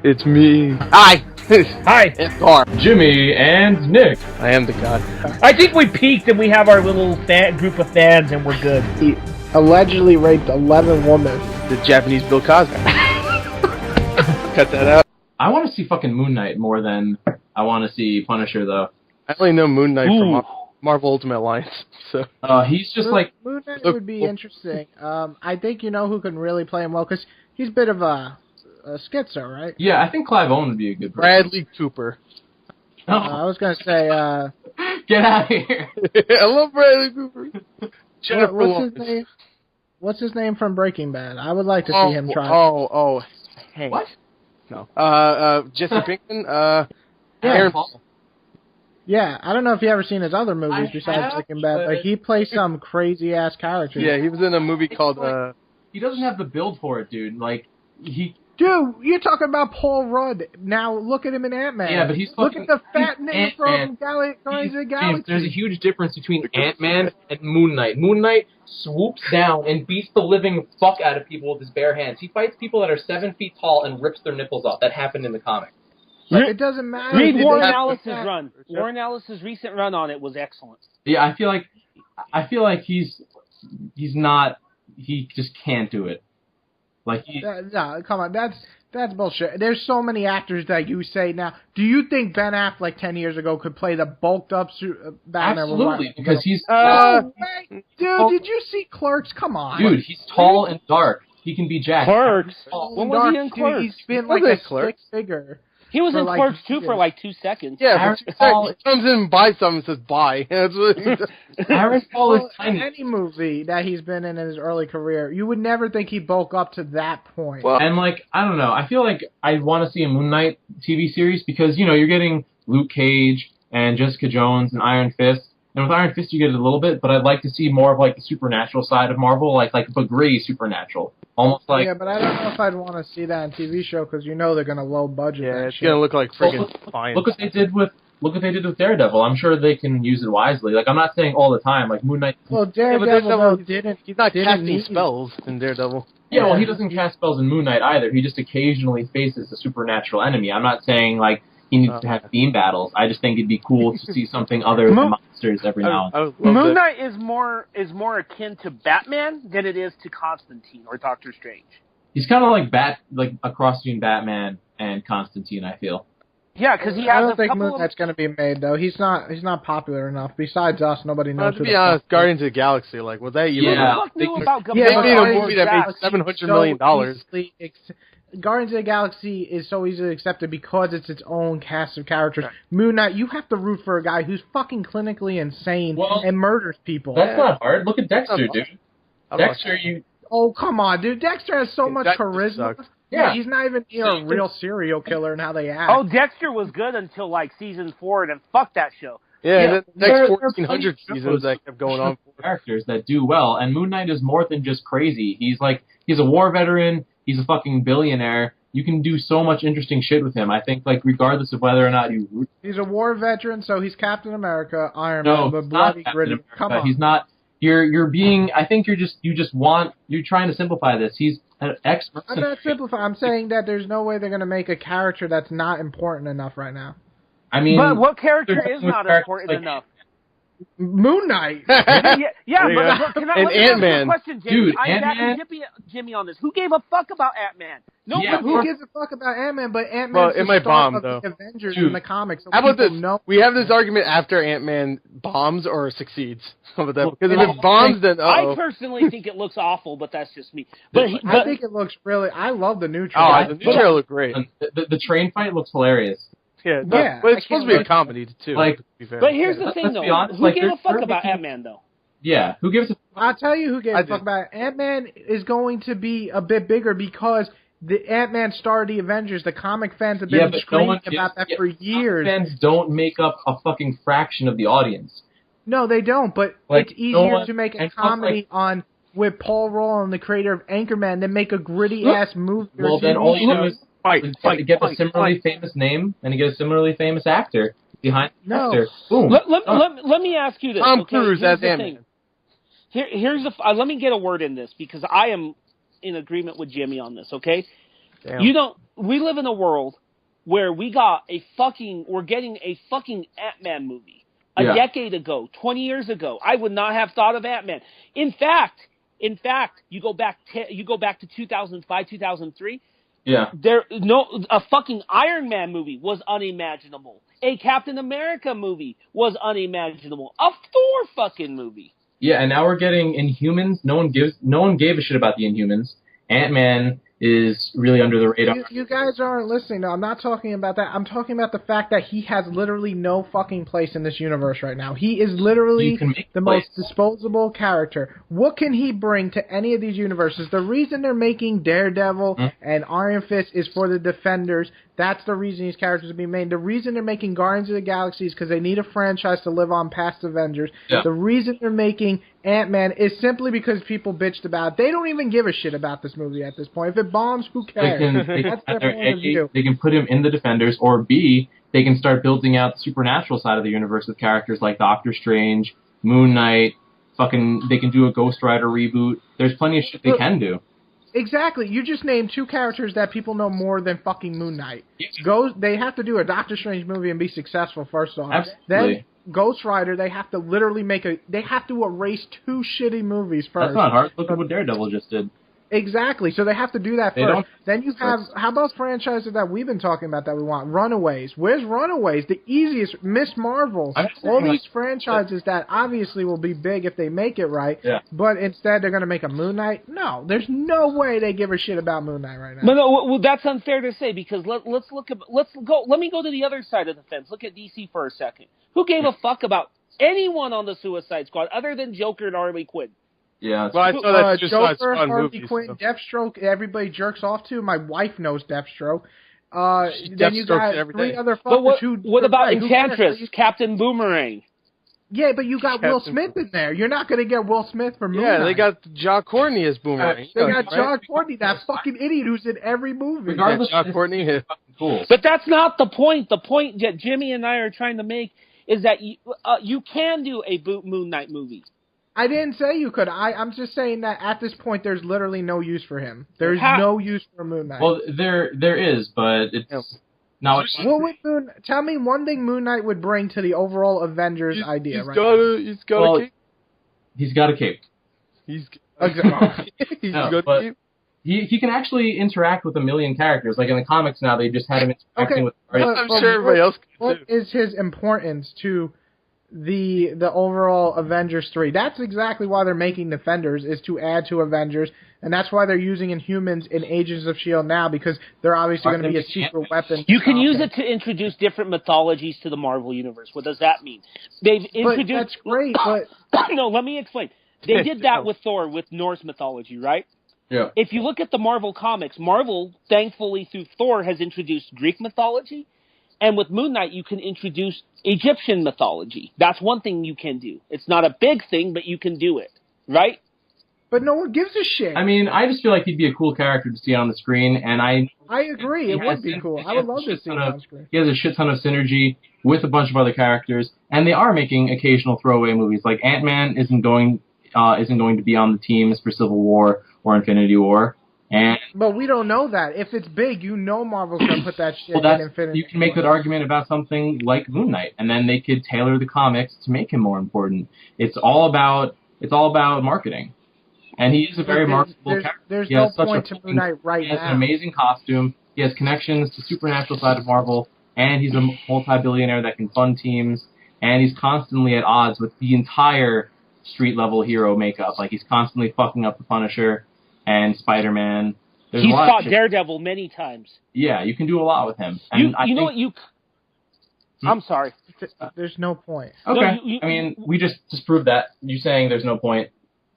It's me. Hi! Hi! It's Gar. Jimmy and Nick. I am the god. I think we peaked and we have our little group of fans and we're good. He allegedly raped 11 women. The Japanese Bill Cosby. Cut that out. I want to see fucking Moon Knight more than I want to see Punisher, though. I only know Moon Knight from Marvel Ultimate Alliance, so... he's just like... Moon Knight would be interesting. I think you know who can really play him well, because he's a bit of a schizo, right? Yeah, I think Clive Owen would be a good person. Bradley Cooper. I was going to say... Get out of here! I love Bradley Cooper. What's his name? What's his name from Breaking Bad? I would like to see him try. Hank. What? No. Jesse Pinkman? Aaron Paul. Yeah, I don't know if you ever seen his other movies besides Breaking Bad, but he plays some crazy-ass character. Yeah, he was in a movie called... He doesn't have the build for it, dude. Like, he... Dude, you're talking about Paul Rudd. Now look at him in Ant-Man. Yeah, but he's look fucking... at the fat nigga from Guardians of the Galaxy. There's a huge difference between Ant-Man and Moon Knight. Moon Knight swoops down and beats the living fuck out of people with his bare hands. He fights people that are 7 feet tall and rips their nipples off. That happened in the comic. But it doesn't matter. Read Warren Ellis's run. Warren Ellis's recent run on it was excellent. Yeah, I feel like he's not. He just can't do it. Like no, come on, that's bullshit. There's so many actors that you say now. Do you think Ben Affleck 10 years ago could play the bulked up Batman? Absolutely, because he's. No way. Dude, did you see Clerks? Come on, dude. He's tall and dark. He can be Jack. Clerks. When was he in Clerks? He's been like a stick figure. He was in Clerks 2 for like 2 seconds. Yeah, he comes in and buys something and says bye. That's what he does. Aaron Paul is tiny. Any movie that he's been in his early career, you would never think he'd bulk up to that point. Well, and like, I don't know. I feel like I want to see a Moon Knight TV series because, you know, you're getting Luke Cage and Jessica Jones and Iron Fist. And with Iron Fist, you get it a little bit, but I'd like to see more of like the supernatural side of Marvel, like but gray supernatural. Almost like... Yeah, but I don't know if I'd want to see that on TV show because you know they're going to low budget. Yeah, it's going to look like friggin' fine. Look what they did with Daredevil. I'm sure they can use it wisely. Like, I'm not saying all the time. Like Moon Knight. Well, Daredevil didn't. He's not casting spells in Daredevil. Yeah, well, he doesn't cast spells in Moon Knight either. He just occasionally faces a supernatural enemy. I'm not saying like he needs to have theme battles. I just think it'd be cool to see something other than monsters every now and then. Moon Knight is more akin to Batman than it is to Constantine or Doctor Strange. He's kind of like a cross between Batman and Constantine, I feel. Yeah, because he has I don't think Moon Knight's going to be made though. He's not popular enough. Besides us, nobody knows. To be honest, Guardians of the Galaxy, like, was that even? Yeah, they made a movie that made $700 million. Guardians of the Galaxy is so easily accepted because it's its own cast of characters. Right. Moon Knight, you have to root for a guy who's fucking clinically insane and murders people. That's not hard. Look at Dexter, dude. Dexter, Oh, come on, dude. Dexter has so much charisma. Sucks. Yeah, he's not even a real serial killer in how they act. Oh, Dexter was good until like season 4, and then fuck that show. Yeah, the next 1,400 seasons that kept going on. Characters that do well, and Moon Knight is more than just crazy. He's a war veteran. He's a fucking billionaire. You can do so much interesting shit with him. I think, like, regardless of whether or not you root. He's a war veteran, so he's Captain America, Iron Man, but bloody gritty. Come on. He's not. You're being. I think you're trying to simplify this. He's an expert. I'm not simplifying. I'm saying that there's no way they're going to make a character that's not important enough right now. I mean, but what character is not important enough? Moon Knight. But can I Ant-Man. Question, Jimmy? Dude, I'm backing Jimmy on this. Who gave a fuck about Ant-Man? Who gives a fuck about Ant-Man? But Ant-Man's the star of the Avengers in the comics. So how about this? Know. We have this argument after Ant-Man bombs or succeeds. How about that? Because if it bombs, then I personally think it looks awful, but that's just me. But I think it looks really. I love the new trailer. The new trailer looked great. The train fight looks hilarious. Yeah, but it's supposed to be a comedy too. Like, but here's the thing, though. Who gave a fuck about Ant-Man, though? Yeah, who gives a fuck? I'll tell you who gave a fuck about it. Ant-Man is going to be a bit bigger because the Ant-Man started the Avengers. The comic fans have been screaming about that for years. Fans don't make up a fucking fraction of the audience. No, they don't, but it's easier to make a comedy with Paul Rudd, the creator of Anchorman, than make a gritty-ass movie. Well, then all you do is get a similarly famous name and you get a similarly famous actor behind the actor. Boom. Let me ask you this. Tom Cruise as Ant-Man. Here's let me get a word in this because I am in agreement with Jimmy on this. Okay, Damn. You know, we live in a world where we're getting a fucking Ant-Man movie. A decade ago, 20 years ago, I would not have thought of Ant-Man. In fact, you go back to 2005, 2003. Yeah. A fucking Iron Man movie was unimaginable. A Captain America movie was unimaginable. A Thor fucking movie. Yeah, and now we're getting Inhumans. No one gave a shit about the Inhumans. Ant-Man is really under the radar. You guys aren't listening. No, I'm not talking about that. I'm talking about the fact that he has literally no fucking place in this universe right now. He is literally the most disposable character. What can he bring to any of these universes? The reason they're making Daredevil and Iron Fist is for the Defenders. That's the reason these characters are being made. The reason they're making Guardians of the Galaxy is because they need a franchise to live on past Avengers. Yeah. The reason they're making Ant-Man is simply because people bitched about it. They don't even give a shit about this movie at this point. If it bombs, who cares? That's their point of view. They can put him in the Defenders, or B, they can start building out the supernatural side of the universe with characters like Doctor Strange, Moon Knight, they can do a Ghost Rider reboot. There's plenty of shit they can do. Exactly. You just named two characters that people know more than fucking Moon Knight. They have to do a Doctor Strange movie and be successful first off. Absolutely. Then Ghost Rider, they have to literally they have to erase two shitty movies first. That's not hard. Look at what Daredevil just did. Exactly. So they have to do that first. Then you have, how about franchises that we've been talking about that we want? Runaways. Where's Runaways? The easiest. Miss Marvel. All these franchises that obviously will be big if they make it right. Yeah. But instead they're going to make a Moon Knight? No. There's no way they give a shit about Moon Knight right now. Well, that's unfair to say because let me go to the other side of the fence. Look at DC for a second. Who gave a fuck about anyone on the Suicide Squad other than Joker and Harley Quinn? Yeah, well, I saw that Joker, Harley Quinn, Deathstroke, everybody jerks off to. My wife knows Deathstroke. Then you got three other fuckers who... What about Enchantress, Captain Boomerang? Yeah, but you got Will Smith in there. You're not going to get Will Smith for Moon Knight. Yeah, they got Ja Courtney as Boomerang. They got Ja Courtney, that fucking idiot who's in every movie. Regardless, Ja Courtney is cool. But that's not the point. The point that Jimmy and I are trying to make is that you can do a Moon Knight movie. I didn't say you could. I'm just saying that at this point, there's literally no use for him. There's no use for Moon Knight. Well, there is, but it's not. Tell me one thing Moon Knight would bring to the overall Avengers idea. He's got a cape. He's got a cape. He's got a cape. He can actually interact with a million characters. Like in the comics now, they just had him interacting with. I'm sure everybody else can What is his importance to the overall Avengers 3? That's exactly why they're making Defenders, is to add to Avengers, and that's why they're using Inhumans in Agents of S.H.I.E.L.D. now, because they're obviously going to be a secret weapon. You can use it to introduce different mythologies to the Marvel Universe. What does that mean? They've introduced... That's great, but... No, let me explain. They did that with Thor, with Norse mythology, right? Yeah. If you look at the Marvel comics, Marvel, thankfully through Thor, has introduced Greek mythology. And with Moon Knight, you can introduce Egyptian mythology. That's one thing you can do. It's not a big thing, but you can do it, right? But no one gives a shit. I mean, I just feel like he'd be a cool character to see on the screen, and I agree. It would be cool. I would love to see him on screen. He has a shit ton of synergy with a bunch of other characters, and they are making occasional throwaway movies. Like Ant-Man isn't going to be on the teams for Civil War or Infinity War. But we don't know that. If it's big, Marvel's going to put that shit in Infinity War. You can make that argument about something like Moon Knight, and then they could tailor the comics to make him more important. It's all about marketing. And he is a very marketable character. There's no point to Moon Knight right now. He has an amazing costume. He has connections to supernatural side of Marvel, and he's a multi-billionaire that can fund teams, and he's constantly at odds with the entire street-level hero makeup. Like, he's constantly fucking up the Punisher and Spider-Man. He's fought Daredevil many times. Yeah, you can do a lot with him. And I'm sorry. There's no point. Okay. I mean, we just proved that. You saying there's no point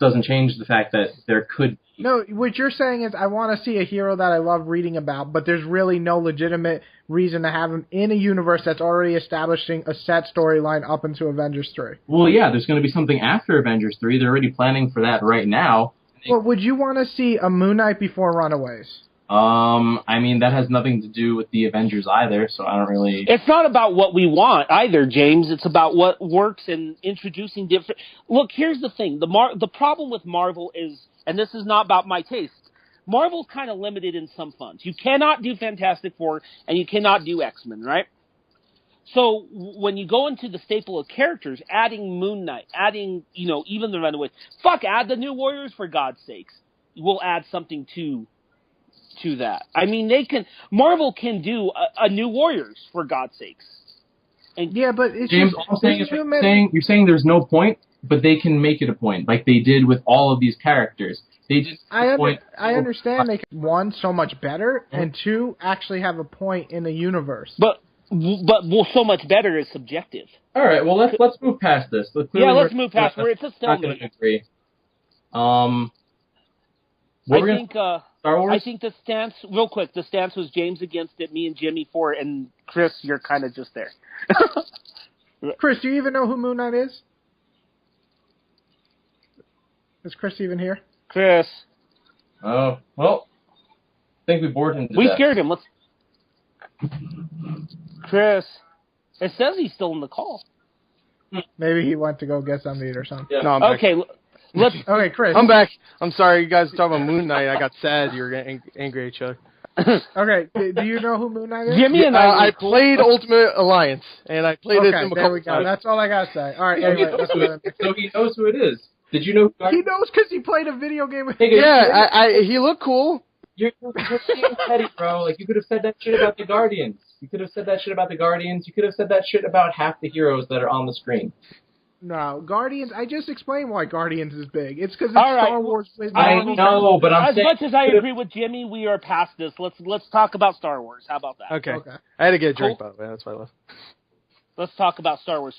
doesn't change the fact that there could be. No, what you're saying is I want to see a hero that I love reading about, but there's really no legitimate reason to have him in a universe that's already establishing a set storyline up into Avengers 3. Well, yeah, there's going to be something after Avengers 3. They're already planning for that right now. Well, would you want to see a Moon Knight before Runaways? I mean, that has nothing to do with the Avengers either, so I don't really... It's not about what we want either, James. It's about what works in introducing different... Look, here's the thing. The problem with Marvel is, and this is not about my taste, Marvel's kind of limited in some funds. You cannot do Fantastic Four, and you cannot do X-Men, right? So when you go into the staple of characters, adding Moon Knight, adding, even the Runaways, add the New Warriors for God's sakes. We'll add something to that. I mean, Marvel can do a New Warriors for God's sakes. And yeah, but it's James, just, all I'm saying is you're saying there's no point, but they can make it a point, like they did with all of these characters. They just I understand they can, one, so much better, and two, actually have a point in the universe. But so much better is subjective. All right, well let's move past this. Let's move past where it's a stalemate. Agree. Star Wars? I think the stance, real quick, the stance was James against it, me and Jimmy for it, and Chris, you're kind of just there. Chris, do you even know who Moon Knight is? Is Chris even here? Chris. Oh, well, I think we bored him to We death. scared him. Chris. It says he's still in the call. Maybe he went to go get something to eat or something. Yeah. No, I'm back. Okay, Okay, Chris. I'm back. I'm sorry, you guys were talking about Moon Knight. I got sad. You were getting angry at each other. Okay, do you know who Moon Knight is? Jimmy and I played Ultimate Alliance, and I played it a couple we go. times. That's all I gotta say. All right, anyway. So he knows who it is. Did you know? He knows because he played a video game with him. Yeah, he looked cool. You're being petty, bro. Like, you could have said that shit about the Guardians. You could have said that shit about the Guardians. You could have said that shit about half the heroes that are on the screen. No, Guardians, I just explained why Guardians is big. It's because it's Star Wars. I know, but I'm saying... As much as I agree with Jimmy, we are past this. Let's talk about Star Wars. How about that? Okay. I had to get a drink, by the way. That's why I left. Let's talk about Star Wars. So